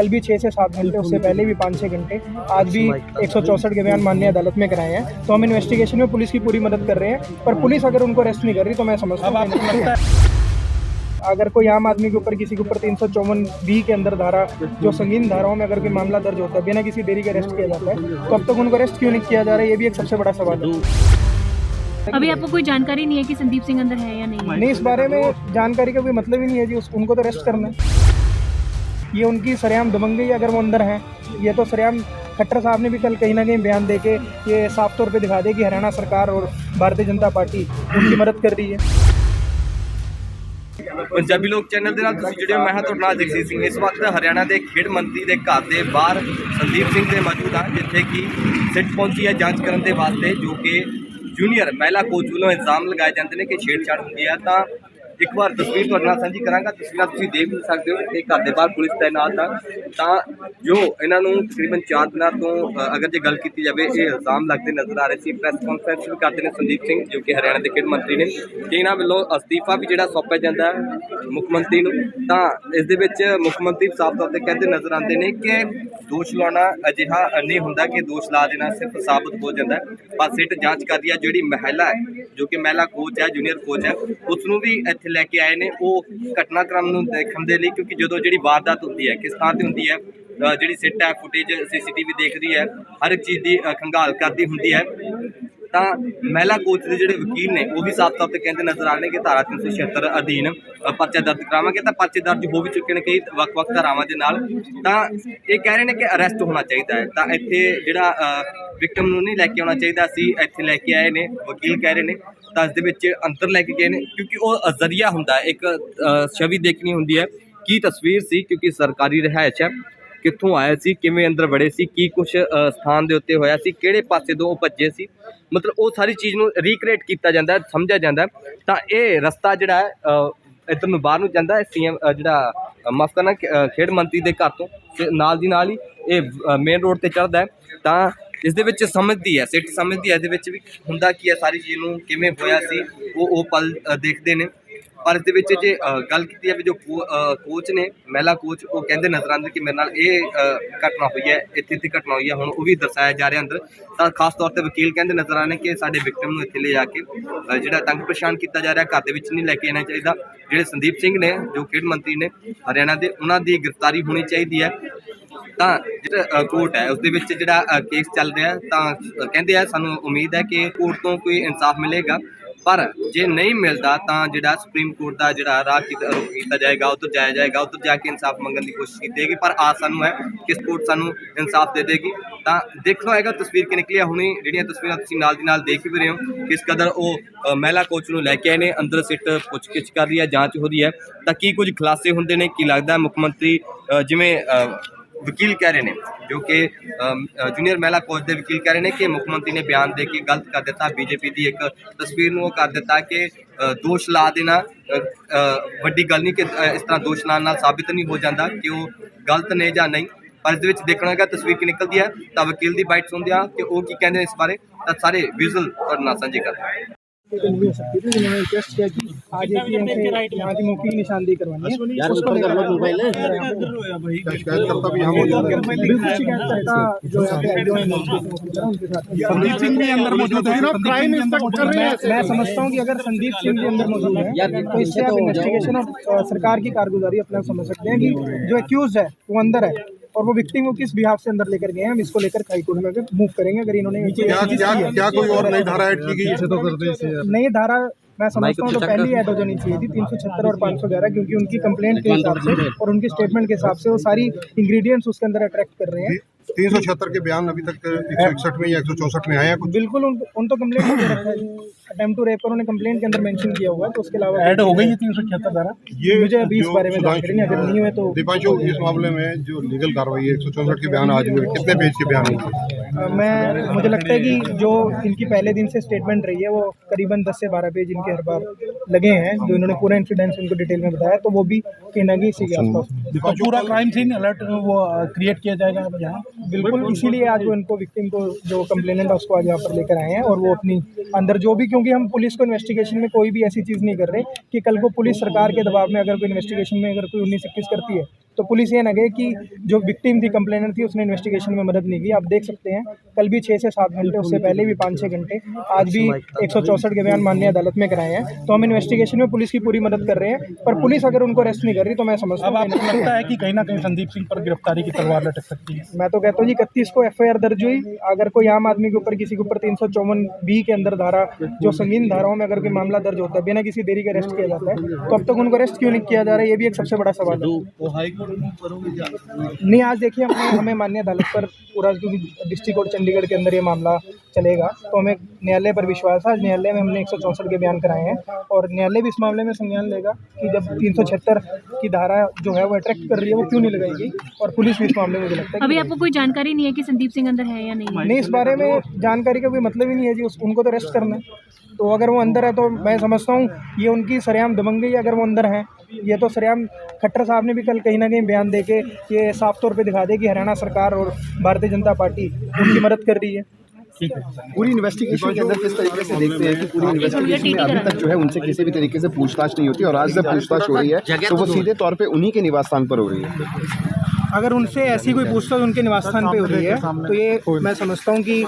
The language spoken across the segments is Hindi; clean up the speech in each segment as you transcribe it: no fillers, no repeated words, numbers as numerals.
कल भी 6 से 7 घंटे, उससे पहले भी 5-6 घंटे, आज भी 164 के बयान माननीय अदालत में कराए हैं। तो हम इन्वेस्टिगेशन में पुलिस की पूरी मदद कर रहे हैं, पर पुलिस अगर उनको अरेस्ट नहीं कर रही तो मैं समझता हूँ अगर कोई आम आदमी के ऊपर, किसी के ऊपर 354B के अंदर धारा, जो संगीन धाराओं में अगर कोई मामला दर्ज होता है, बिना किसी देरी के अरेस्ट किया जाता है, तो अब तक उनको अरेस्ट क्यों नहीं किया जा रहा है, ये भी एक सबसे बड़ा सवाल है। अभी आपको कोई जानकारी नहीं है कि संदीप सिंह अंदर है या नहीं? नहीं, इस बारे में जानकारी का कोई मतलब ही नहीं है जी, उनको तो अरेस्ट करना है। ये उनकी सरेआम दबंगई है अगर वो अंदर हैं। ये तो सरेआम खट्टर साहब ने भी कल कहीं ना कहीं बयान देके ये साफ तौर पे दिखा दे कि हरियाणा सरकार और भारतीय जनता पार्टी उनकी मदद कर रही है। पंजाबी लोक चैनल ਦੇ ਨਾਲ ਤੁਸੀਂ ਜੁੜੇ ਹੋ। ਮੈਂ ਹਾਂ ਤੁਹਾਡਾ ਜਗਸੀਰ ਸਿੰਘ। ਇਸ ਵਕਤ ਹਰਿਆਣਾ ਦੇ ਖੇਡ ਮੰਤਰੀ ਦੇ ਘਰ ਦੇ ਬਾਹਰ ਸੰਦੀਪ ਸਿੰਘ ਦੇ ਮੌਜੂਦ ਹਾਂ, ਜਿੱਥੇ ਕਿ ਸਿੱਟ ਪਹੁੰਚੀ ਹੈ ਜਾਂਚ ਕਰਨ ਦੇ ਵਾਸਤੇ, ਜੋ ਕਿ ਜੂਨੀਅਰ ਮਹਿਲਾ ਕੋਚ ਵੱਲੋਂ ਇਲਜ਼ਾਮ ਲਗਾਏ ਜਾਂਦੇ ਨੇ ਕਿ ਛੇੜਛਾੜ ਹੁੰਦੀ ਹੈ। ਤਾਂ ਇੱਕ ਵਾਰ ਤਸਵੀਰ ਤੁਹਾਡੇ ਨਾਲ ਸਾਂਝੀ ਕਰਾਂਗਾ। ਤਸਵੀਰਾਂ ਤੁਸੀਂ ਦੇਖ ਵੀ ਸਕਦੇ ਹੋ ਕਿ ਘਰ ਦੇ ਬਾਹਰ ਪੁਲਿਸ ਤੈਨਾਤ ਆ। ਤਾਂ ਜੋ ਇਹਨਾਂ ਨੂੰ ਤਕਰੀਬਨ 4 ਦਿਨਾਂ ਤੋਂ ਅਗਰ ਜੇ ਗੱਲ ਕੀਤੀ ਜਾਵੇ, ਇਹ ਇਲਜ਼ਾਮ ਲੱਗਦੇ ਨਜ਼ਰ ਆ ਰਹੇ ਸੀ। ਪ੍ਰੈਸ ਕਾਨਫਰੰਸ ਵੀ ਕਰਦੇ ਨੇ ਸੰਦੀਪ ਸਿੰਘ, ਜੋ ਕਿ ਹਰਿਆਣਾ ਦੇ ਖੇਡ ਮੰਤਰੀ ਨੇ, ਕਿ ਇਹਨਾਂ ਵੱਲੋਂ ਅਸਤੀਫਾ ਵੀ ਜਿਹੜਾ ਸੌਂਪਿਆ ਜਾਂਦਾ ਹੈ ਮੁੱਖ ਮੰਤਰੀ ਨੂੰ। ਤਾਂ ਇਸ ਦੇ ਵਿੱਚ ਮੁੱਖ ਮੰਤਰੀ ਸਾਫ਼ ਤੌਰ 'ਤੇ ਕਹਿੰਦੇ ਨਜ਼ਰ ਆਉਂਦੇ ਨੇ ਕਿ ਦੋਸ਼ ਲਾਉਣਾ ਅਜਿਹਾ ਨਹੀਂ ਹੁੰਦਾ ਕਿ ਦੋਸ਼ ਲਾ ਦੇਣਾ ਸਿਰਫ ਸਾਬਤ ਹੋ ਜਾਂਦਾ ਹੈ। ਪਰ ਸਿੱਟ ਜਾਂਚ ਕਰ ਰਹੀ ਹੈ। ਜਿਹੜੀ ਮਹਿਲਾ ਹੈ, ਜੋ ਕਿ ਮਹਿਲਾ ਕੋਚ ਹੈ, ਜੂਨੀਅਰ ਕੋਚ ਹੈ, ਉਸ ਨੂੰ ਵੀ ਇੱਥੇ ਲੈ ਕੇ ਆਏ ਨੇ ਉਹ ਘਟਨਾਕ੍ਰਮ ਨੂੰ ਦੇਖਣ ਦੇ ਲਈ, ਕਿਉਂਕਿ ਜਦੋਂ ਜਿਹੜੀ ਵਾਰਦਾਤ ਹੁੰਦੀ ਹੈ, ਕਿਸ ਥਾਂ 'ਤੇ ਹੁੰਦੀ ਹੈ, ਜਿਹੜੀ ਸਿੱਟ ਹੈ, ਫੁਟੇਜ CCTV ਦੇਖਦੀ ਹੈ, ਹਰ ਇੱਕ ਚੀਜ਼ ਦੀ ਖੰਗਾਲ ਕਰਦੀ ਹੁੰਦੀ ਹੈ। ਤਾਂ ਮਹਿਲਾ ਕੋਚ ਦੇ ਜਿਹੜੇ ਵਕੀਲ ਨੇ ਉਹ ਵੀ ਸਾਫ਼ ਤੌਰ 'ਤੇ ਕਹਿੰਦੇ ਨਜ਼ਰ ਆ ਰਹੇ ਨੇ ਕਿ ਧਾਰਾ 376 ਅਧੀਨ ਪਰਚਾ ਦਰਜ ਕਰਾਵਾਂਗੇ। ਤਾਂ ਪਰਚੇ ਦਰਜ ਹੋ ਵੀ ਚੁੱਕੇ ਨੇ ਕਈ ਵੱਖ-ਵੱਖ ਧਾਰਾਵਾਂ ਦੇ ਨਾਲ। ਤਾਂ ਇਹ ਕਹਿ ਰਹੇ ਨੇ ਕਿ ਅਰੈਸਟ ਹੋਣਾ ਚਾਹੀਦਾ ਹੈ। ਤਾਂ ਇੱਥੇ ਜਿਹੜਾ ਵਿਕਟਮ ਨੂੰ ਨਹੀਂ ਲੈ ਕੇ ਆਉਣਾ ਚਾਹੀਦਾ, ਅਸੀਂ ਇੱਥੇ ਲੈ ਕੇ ਆਏ ਨੇ, ਵਕੀਲ ਕਹਿ ਰਹੇ ਨੇ। ਤਾਂ ਇਸ ਦੇ ਵਿੱਚ ਅੰਦਰ ਲੈ ਕੇ ਗਏ ਨੇ, ਕਿਉਂਕਿ ਉਹ ਜ਼ਰੀਆ ਹੁੰਦਾ ਹੈ, ਇੱਕ ਛਵੀ ਦੇਖਣੀ ਹੁੰਦੀ ਹੈ, ਕੀ ਤਸਵੀਰ ਸੀ, ਕਿਉਂਕਿ ਸਰਕਾਰੀ ਰਿਹਾਇਸ਼ ਹੈ, ਕਿੱਥੋਂ ਆਏ ਸੀ, ਕਿਵੇਂ ਅੰਦਰ ਵੜੇ ਸੀ, ਕੀ ਕੁਛ ਸਥਾਨ ਦੇ ਉੱਤੇ ਹੋਇਆ ਸੀ, ਕਿਹੜੇ ਪਾਸੇ ਤੋਂ ਉਹ ਭੱਜੇ ਸੀ, ਮਤਲਬ ਉਹ ਸਾਰੀ ਚੀਜ਼ ਨੂੰ ਰੀਕ੍ਰੀਏਟ ਕੀਤਾ ਜਾਂਦਾ, ਸਮਝਿਆ ਜਾਂਦਾ। ਤਾਂ ਇਹ ਰਸਤਾ ਜਿਹੜਾ ਹੈ ਇੱਧਰ ਨੂੰ ਬਾਹਰ ਨੂੰ ਜਾਂਦਾ ਹੈ, CM ਜਿਹੜਾ ਮਾਫ਼ ਕਰਨਾ ਖੇਡ ਮੰਤਰੀ ਦੇ ਘਰ ਤੋਂ ਨਾਲ ਦੀ ਨਾਲ ਹੀ ਇਹ ਮੇਨ ਰੋਡ 'ਤੇ ਚੜ੍ਹਦਾ ਹੈ। ਤਾਂ ਇਸ ਦੇ ਵਿੱਚ ਸਮਝਦੀ ਹੈ, ਸਿੱਟ ਸਮਝਦੀ ਹੈ ਇਹਦੇ ਵਿੱਚ ਵੀ ਹੁੰਦਾ ਕੀ ਹੈ, ਸਾਰੀ ਚੀਜ਼ ਨੂੰ ਕਿਵੇਂ ਹੋਇਆ ਸੀ, ਉਹ ਪਲ ਦੇਖਦੇ ਨੇ। ਪਰ ਇਸ ਦੇ ਵਿੱਚ ਜੇ ਗੱਲ ਕੀਤੀ ਜਾਵੇ, ਜੋ ਕੋਚ ਨੇ, ਮਹਿਲਾ ਕੋਚ, ਉਹ ਕਹਿੰਦੇ ਨਜ਼ਰ ਆਉਂਦੇ ਕਿ ਮੇਰੇ ਨਾਲ ਇਹ ਘਟਨਾ ਹੋਈ ਹੈ, ਇੱਥੇ ਘਟਨਾ ਹੋਈ ਹੈ, ਹੁਣ ਉਹ ਵੀ ਦਰਸਾਇਆ ਜਾ ਰਿਹਾ ਅੰਦਰ। ਤਾਂ ਖਾਸ ਤੌਰ 'ਤੇ ਵਕੀਲ ਕਹਿੰਦੇ ਨਜ਼ਰ ਆਉਂਦੇ ਕਿ ਸਾਡੇ ਵਿਕਟਮ ਨੂੰ ਇੱਥੇ ਲੈ ਜਾ ਕੇ ਜਿਹੜਾ ਤੰਗ ਪਰੇਸ਼ਾਨ ਕੀਤਾ ਜਾ ਰਿਹਾ, ਘਰ ਦੇ ਵਿੱਚ ਨਹੀਂ ਲੈ ਕੇ ਆਉਣਾ ਚਾਹੀਦਾ। ਜਿਹੜੇ ਸੰਦੀਪ ਸਿੰਘ ਨੇ, ਜੋ ਖੇਡ ਮੰਤਰੀ ਨੇ ਹਰਿਆਣਾ ਦੇ, ਉਹਨਾਂ ਦੀ ਗ੍ਰਿਫਤਾਰੀ ਹੋਣੀ ਚਾਹੀਦੀ ਹੈ। ਤਾਂ ਜਿਹੜਾ ਕੋਰਟ ਹੈ ਉਸ ਦੇ ਵਿੱਚ ਜਿਹੜਾ ਕੇਸ ਚੱਲ ਰਿਹਾ, ਤਾਂ ਕਹਿੰਦੇ ਆ ਸਾਨੂੰ ਉਮੀਦ ਹੈ ਕਿ ਕੋਰਟ ਤੋਂ ਕੋਈ ਇਨਸਾਫ ਮਿਲੇਗਾ। ਪਰ ਜੇ ਨਹੀਂ ਮਿਲਦਾ ਤਾਂ ਜਿਹੜਾ ਸੁਪਰੀਮ ਕੋਰਟ ਦਾ ਜਿਹੜਾ ਰਾਹ ਕੀਤਾ ਜਾਏਗਾ, ਉੱਧਰ ਜਾਇਆ ਜਾਏਗਾ, ਉੱਧਰ ਜਾ ਕੇ ਇਨਸਾਫ ਮੰਗਣ ਦੀ ਕੋਸ਼ਿਸ਼ ਕੀਤੀ ਜਾਏਗੀ। ਪਰ ਆਸ ਸਾਨੂੰ ਹੈ ਕਿ ਕੋਰਟ ਸਾਨੂੰ ਇਨਸਾਫ ਦੇ ਦੇਗੀ। ਤਾਂ ਦੇਖਣਾ ਹੋਏਗਾ ਤਸਵੀਰ ਕਿ ਨਿਕਲੀ ਹੁਣੀ, ਜਿਹੜੀਆਂ ਤਸਵੀਰਾਂ ਤੁਸੀਂ ਨਾਲ ਦੀ ਨਾਲ ਦੇਖ ਵੀ ਰਹੇ ਹੋ, ਕਿਸ ਕਦਰ ਉਹ ਮਹਿਲਾ ਕੋਚ ਨੂੰ ਲੈ ਕੇ ਆਏ ਨੇ, ਅੰਦਰ ਸਿੱਟ ਪੁੱਛਗਿੱਛ ਕਰ ਰਹੀ ਹੈ, ਜਾਂਚ ਹੋ ਰਹੀ ਹੈ। ਤਾਂ ਕੀ ਕੁਝ ਖੁਲਾਸੇ ਹੁੰਦੇ ਨੇ, ਕੀ ਲੱਗਦਾ ਮੁੱਖ ਮੰਤਰੀ, ਜਿਵੇਂ ਵਕੀਲ ਕਹਿ ਰਹੇ ਨੇ, ਜੋ ਕਿ ਜੂਨੀਅਰ ਮਹਿਲਾ ਕੋਚ ਦੇ ਵਕੀਲ ਕਹਿ ਰਹੇ ਨੇ ਕਿ ਮੁੱਖ ਮੰਤਰੀ ਨੇ ਬਿਆਨ ਦੇ ਕੇ ਗਲਤ ਕਰ ਦਿੱਤਾ, BJP ਦੀ ਇੱਕ ਤਸਵੀਰ ਨੂੰ ਉਹ ਕਰ ਦਿੱਤਾ ਕਿ ਦੋਸ਼ ਲਾ ਦੇਣਾ ਵੱਡੀ ਗੱਲ ਨਹੀਂ, ਕਿ ਇਸ ਤਰ੍ਹਾਂ ਦੋਸ਼ ਲਾਉਣ ਨਾਲ ਸਾਬਿਤ ਨਹੀਂ ਹੋ ਜਾਂਦਾ ਕਿ ਉਹ ਗਲਤ ਨੇ ਜਾਂ ਨਹੀਂ। ਪਰ ਇਸ ਦੇ ਵਿੱਚ ਦੇਖਣਾ ਹੈਗਾ ਤਸਵੀਰ ਕੀ ਨਿਕਲਦੀ ਹੈ। ਤਾਂ ਵਕੀਲ ਦੀ ਬਾਈਟ ਸੁਣਦੇ ਹਾਂ ਕਿ ਉਹ ਕੀ ਕਹਿੰਦੇ ਨੇ ਇਸ ਬਾਰੇ। ਤਾਂ ਸਾਰੇ ਵਿਜ਼ੂਅਲ ਤੁਹਾਡੇ ਨਾਲ ਸਾਂਝੇ ਕਰਦੇ ਹਾਂ। नहीं हो सकती थी, जिन्होंने रिक्वेस्ट किया कि आज एक यहाँ की मौके की निशानदेही करवानी है। उसको लेकर शिकायतकर्ता भी हम बिल्कुल शिकायतकर्ता जो उनके साथ संदीप सिंह भी अंदर मौजूद है ना, क्राइम इंस्पेक्टर। मैं समझता हूँ कि अगर संदीप सिंह भी अंदर मौजूद है तो इससे आप इन्वेस्टिगेशन और सरकार की कारगुजारी अपना समझ सकते हैं कि जो एक्यूज है वो अंदर है और वो विक्टिम को किस बिहाफ से अंदर लेकर गए हैं। हम इसको लेकर हाईकोर्ट में मूव करेंगे। अगर इन्होंने क्या कोई और नई धारा ऐड की गई है? तो करते नई धारा मैं समझता हूँ तो पहली ऐड हो जानी चाहिए थी, 376 और 511, क्योंकि उनकी कंप्लेंट के हिसाब से और उनके स्टेटमेंट के हिसाब से वो सारी इंग्रेडिएंट्स उसके अंदर अट्रैक्ट कर रहे हैं। 376 के बयान अभी तक 161 में या 164 में आया कुछ? बिल्कुल उन तो कंप्लेंट में रखा है, अटेम्प्ट टू रेप पर उन्होंने कंप्लेंट के अंदर मेंशन किया हुआ है। तो उसके अलावा ऐड हो गई है 376 धारा। ये मुझे अभी इस बारे में जानकारी नहीं, अगर नहीं हुए तो दीपांशु, इस मामले में जो लीगल कार्रवाई है, 164 के बयान आज हुए, कितने पेज के बयान हुए? मुझे लगता है कि जो इनकी पहले दिन से स्टेटमेंट रही है वो करीबन 10 से 12 पेज इनके हर बार लगे हैं, जो इन्होंने पूरा इंसिडेंस उनको डिटेल में बताया। तो वो भी कहीं ना कहीं इसी के आसपास पूरा क्राइम सीन अलर्ट वो क्रिएट किया जाएगा यहाँ। बिल्कुल, इसीलिए आज वो इनको विक्टिम को, जो कंप्लेनेंट है, उसको आज यहाँ पर लेकर आए हैं। और वो अपनी अंदर जो भी, क्योंकि हम पुलिस को इन्वेस्टिगेशन में कोई भी ऐसी चीज़ नहीं कर रहे कि कल को पुलिस सरकार के दबाव में अगर कोई इन्वेस्टिगेशन में अगर कोई 19-21 करती है तो पुलिस ये ना गई कि जो विक्टिम थी, कंप्लेनर थी, उसने इन्वेस्टिगेशन में मदद नहीं की। आप देख सकते हैं कल भी 6 से 7 घंटे, उससे पहले भी 5-6 घंटे, आज भी 164 के बयान माननीय अदालत में कराए हैं। तो हम इन्वेस्टिगेशन में पुलिस की पूरी मदद कर रहे हैं, पर पुलिस अगर उनको अरेस्ट नहीं कर रही तो मैं समझता हूँ आपको लगता है कि कहीं ना कहीं संदीप सिंह पर गिरफ्तारी की तलवार लटक सकती है? मैं तो कहता हूँ जी 31 को FIR दर्ज हुई। अगर कोई आम आदमी के ऊपर, किसी के ऊपर 354B के अंदर धारा, जो संगीन धाराओं में अगर कोई मामला दर्ज होता है, बिना किसी देरी के अरेस्ट किया जाता है, तो अब तक उनको अरेस्ट क्यों नहीं किया जा रहा है, ये भी एक सबसे बड़ा सवाल है। नहीं, आज देखिए हमें माननीय अदालत पर पूरा, क्योंकि डिस्ट्रिक्ट कोर्ट चंडीगढ़ के अंदर ये मामला चलेगा, तो हमें न्यायालय पर विश्वास है। आज न्यायालय में हमने 164 के बयान कराए हैं और न्यायालय भी इस मामले में संज्ञान लेगा कि जब 376 की धारा जो है वो अट्रैक्ट कर रही है, वो क्यों नहीं लगाएगी, और पुलिस भी इस मामले में मुझे लगता है अभी आपको कोई जानकारी नहीं है कि संदीप सिंह अंदर है या नहीं है? नहीं, इस बारे में जानकारी का कोई मतलब ही नहीं है जी। उनको तो अरेस्ट करना है, तो अगर वो अंदर है तो मैं समझता हूँ ये उनकी सरेआम दबंगई, अगर वो अंदर हैं। ये तो सरेआम खट्टर साहब ने भी कल कहीं ना कहीं बयान देके ये साफ तौर पे दिखा दे कि हरियाणा सरकार और भारतीय जनता पार्टी उनकी मदद कर रही है। पूरी इन्वेस्टिगेशन के अंदर किस तरीके से देखते हैं कि पूरी इन्वेस्टिगेशन में अभी तक जो है उनसे किसी भी तरीके से पूछताछ नहीं होती, और आज जब पूछताछ हो रही है तो वो सीधे तौर पे उन्हीं के निवास स्थान पर हो रही है। अगर उनसे ऐसी कोई पूछताछ उनके निवास स्थान पे हो रही है तो ये मैं समझता हूँ कि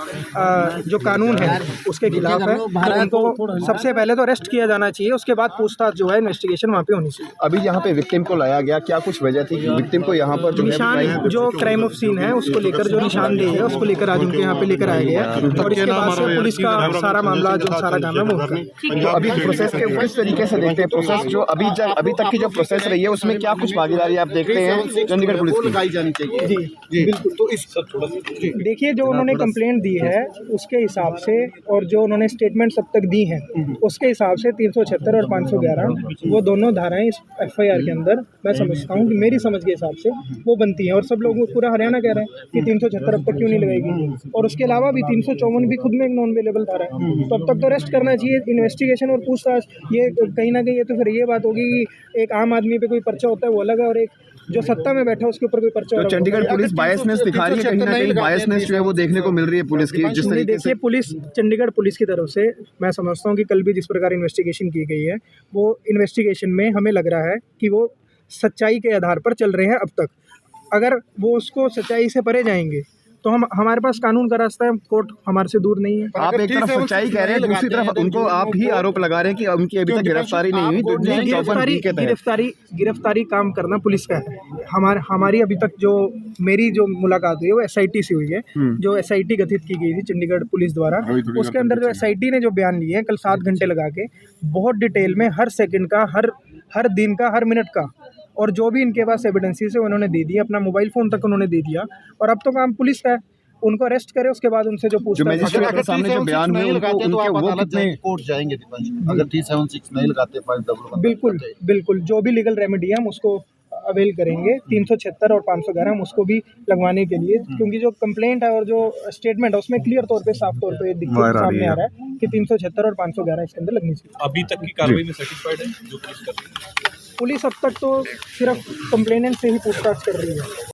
जो कानून है उसके खिलाफ है। तो उनको सबसे पहले तो अरेस्ट किया जाना चाहिए, उसके बाद पूछताछ जो है इन्वेस्टिगेशन वहाँ पे होनी चाहिए। अभी यहाँ पे विक्टिम को लाया गया, क्या कुछ वजह थी कि विक्टिम को यहाँ पर जो निशान, जो क्राइम ऑफ सीन है उसको लेकर जो निशानदेही है उसको लेकर आज उनके यहाँ पे लेकर आया गया, और इसके बाद से पुलिस का सारा मामला, जो सारा काम है वो होगा। तो अभी प्रोसेस के किस तरीके से देखते हैं, प्रोसेस जो अभी तक की जो प्रोसेस रही है उसमें क्या कुछ भागीदारी आप देखते हैं चंडीगढ़ पुलिस की लगाई जानी चाहिए? जी बिल्कुल। तो इस देखिए, जो उन्होंने कंप्लेंट दी है उसके हिसाब से, और जो उन्होंने स्टेटमेंट अब तक दी हैं उसके हिसाब से 376 और 511 वो दोनों धाराएं इस FIR के अंदर, मैं समझता हूँ कि मेरी समझ के हिसाब से वो बनती हैं। और सब लोग, पूरा हरियाणा कह रहे हैं कि 376 अब तक क्यों नहीं लगाएगी, और उसके अलावा भी 354 भी खुद में एक नॉन अवेलेबल धारा है, तो अब तक तो अरेस्ट करना चाहिए। इन्वेस्टिगेशन और पूछताछ, ये कहीं ना कहीं ये तो फिर ये बात होगी कि एक आम आदमी पे कोई पर्चा होता है वो अलग है, और एक जो सत्ता में बैठा उसके ऊपर कोई पर्चा तो चंडीगढ़ पुलिस बायसनेस दिखा रही है, कहीं ना कहीं बायसनेस जो है वो देखने को मिल रही है पुलिस की, जिस तरीके से। देखिए, पुलिस, चंडीगढ़ पुलिस की तरफ से मैं समझता हूँ कि कल भी जिस प्रकार इन्वेस्टिगेशन की गई है, वो इन्वेस्टिगेशन में हमें लग रहा है कि वो सच्चाई के आधार पर चल रहे हैं अब तक। अगर वो उसको सच्चाई से परे जाएंगे तो हमारे पास कानून का रास्ता है, कोर्ट हमारे से दूर नहीं है। आप एक तरफ सच्चाई कह रहे हैं, दूसरी तरफ उनको आप ही आरोप लगा रहे हैं कि उनकी अभी तक गिरफ्तारी नहीं हुई। गिरफ्तारी काम करना पुलिस का है। हमारी अभी तक जो मेरी जो मुलाकात हुई है वो SIT से हुई है, जो SIT गठित की गई थी चंडीगढ़ पुलिस द्वारा। उसके अंदर जो SIT ने जो बयान लिए हैं कल 7 घंटे लगा के, बहुत डिटेल में हर सेकंड का, हर दिन का, हर मिनट का, और जो भी इनके पास एविडेंसेस है उन्होंने दे दिया, अपना मोबाइल फ़ोन तक उन्होंने दे दिया। और अब तो काम पुलिस का है, उनको अरेस्ट करे, उसके बाद उनसे जो पूछताछ, मजिस्ट्रेट के सामने जो बयान हुए उनके वो कितने कोर्ट जाएंगे अगर 376 नहीं लगाते 500? बिल्कुल जो भी लीगल रेमेडी है हम उसको अवेल करेंगे। 376 और 511 हम उसको भी लगवाने के लिए, क्योंकि जो कंप्लेंट है और जो स्टेटमेंट है उसमें क्लियर तौर पे, साफ तौर पे सामने आ रहा है कि 376 और 511 इसके अंदर लगनी चाहिए। अभी तक की कार्रवाई में सेटिस्फाइड है जो पुलिस कर रही है? पुलिस अब तक तो सिर्फ कंप्लेनेंट से ही पूछताछ कर रही है।